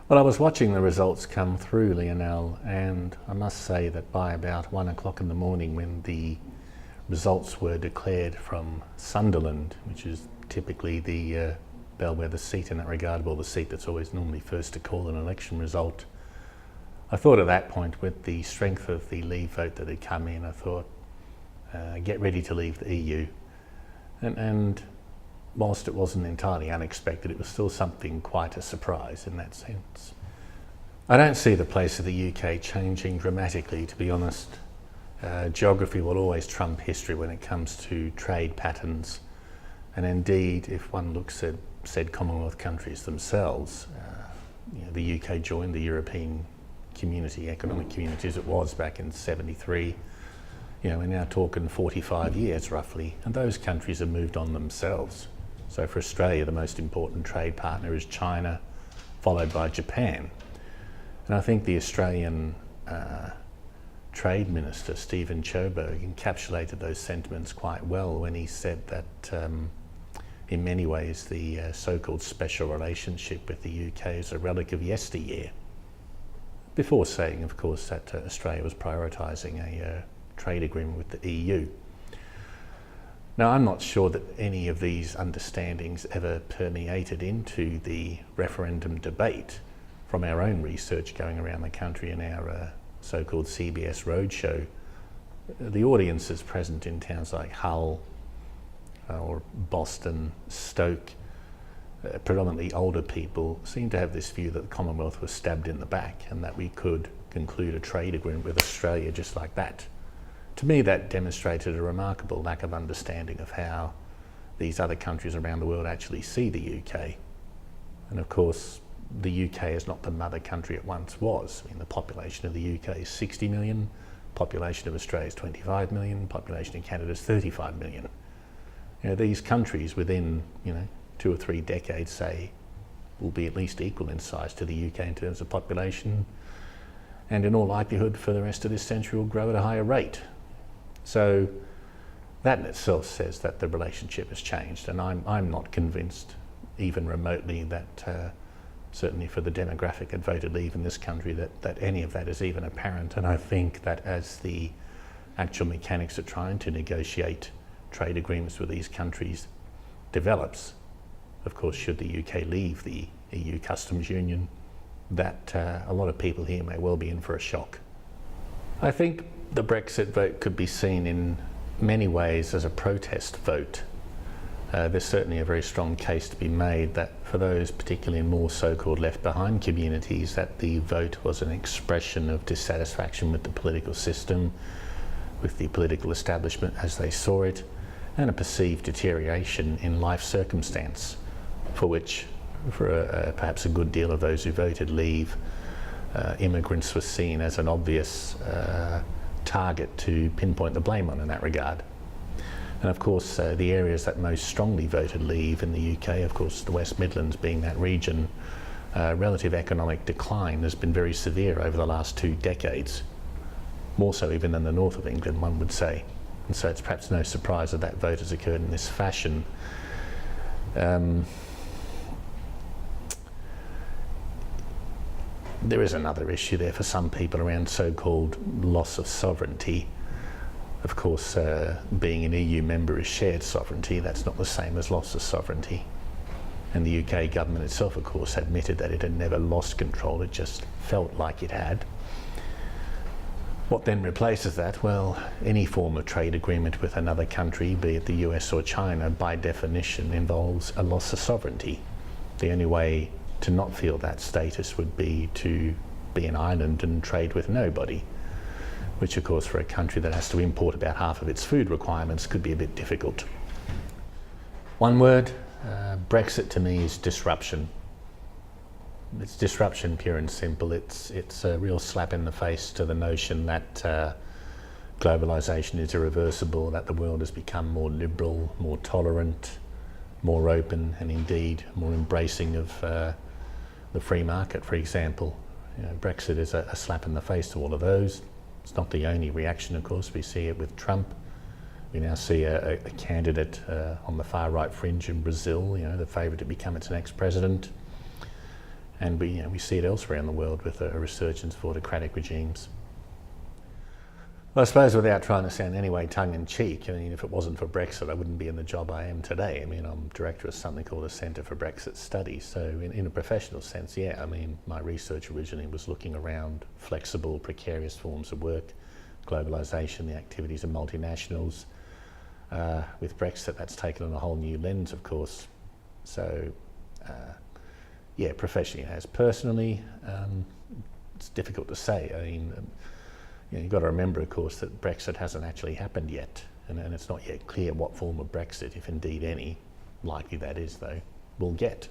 Well, I was watching the results come through, Lionel, and I must say that by about 1 o'clock in the morning, when the results were declared from Sunderland, which is typically the bellwether seat in that regard, or the seat that's always normally first to call an election result, I thought at that point, with the strength of the Leave vote that had come in, I thought, get ready to leave the EU. And whilst it wasn't entirely unexpected, it was still something quite a surprise in that sense. I don't see the place of the UK changing dramatically, to be honest. Geography will always trump history when it comes to trade patterns. And indeed, if one looks at said Commonwealth countries themselves, the UK joined the European community, economic community as it was back in '73. We're now talking 45 years roughly, and those countries have moved on themselves. So for Australia, the most important trade partner is China, followed by Japan. And I think the Australian Trade Minister, Stephen Choberg, encapsulated those sentiments quite well when he said that in many ways the so-called special relationship with the UK is a relic of yesteryear. Before saying, of course, that Australia was prioritising a trade agreement with the EU. Now, I'm not sure that any of these understandings ever permeated into the referendum debate. From our own research going around the country in our so-called CBS roadshow, the audiences present in towns like Hull or Boston, Stoke, predominantly older people, seem to have this view that the Commonwealth was stabbed in the back and that we could conclude a trade agreement with Australia just like that. To me, that demonstrated a remarkable lack of understanding of how these other countries around the world actually see the UK. And of course, the UK is not the mother country it once was. I mean, the population of the UK is 60 million, population of Australia is 25 million, population in Canada is 35 million. These countries within, 2 or 3 decades, say, will be at least equal in size to the UK in terms of population, and in all likelihood for the rest of this century will grow at a higher rate. So that in itself says that the relationship has changed, and I'm not convinced even remotely that certainly for the demographic that voted Leave in this country that any of that is even apparent. And I think that as the actual mechanics of trying to negotiate trade agreements with these countries develops, of course should the UK leave the EU customs union, that a lot of people here may well be in for a shock. I think the Brexit vote could be seen in many ways as a protest vote. There's certainly a very strong case to be made that for those particularly in more so-called left behind communities, that the vote was an expression of dissatisfaction with the political system, with the political establishment as they saw it, and a perceived deterioration in life circumstance, for which for perhaps a good deal of those who voted Leave, immigrants were seen as an obvious target to pinpoint the blame on in that regard. And of course the areas that most strongly voted Leave in the UK, of course the West Midlands being that region, relative economic decline has been very severe over the last 2 decades, more so even than the north of England, one would say. And so it's perhaps no surprise that that vote has occurred in this fashion. There is another issue there for some people around so-called loss of sovereignty. Of course, being an EU member is shared sovereignty. That's not the same as loss of sovereignty. And the UK government itself, of course, admitted that it had never lost control, it just felt like it had. What then replaces that? Well, any form of trade agreement with another country, be it the US or China, by definition involves a loss of sovereignty. The only way to not feel that status would be to be an island and trade with nobody, which of course for a country that has to import about half of its food requirements could be a bit difficult. One word, Brexit to me is disruption. It's disruption pure and simple. It's a real slap in the face to the notion that globalisation is irreversible, that the world has become more liberal, more tolerant, more open, and indeed more embracing of the free market, for example. Brexit is a slap in the face to all of those. It's not the only reaction, of course. We see it with Trump. We now see a candidate on the far right fringe in Brazil, the favourite to become its next president. And we see it elsewhere in the world with a resurgence of autocratic regimes. Well, I suppose without trying to sound anyway tongue-in-cheek, if it wasn't for Brexit, I wouldn't be in the job I am today. I'm director of something called the Centre for Brexit Studies. So in a professional sense, yeah, my research originally was looking around flexible, precarious forms of work, globalisation, the activities of multinationals. With Brexit, that's taken on a whole new lens, of course. So, yeah, professionally, as personally, it's difficult to say. You've got to remember, of course, that Brexit hasn't actually happened yet, and it's not yet clear what form of Brexit, if indeed any, likely that is though, we'll get.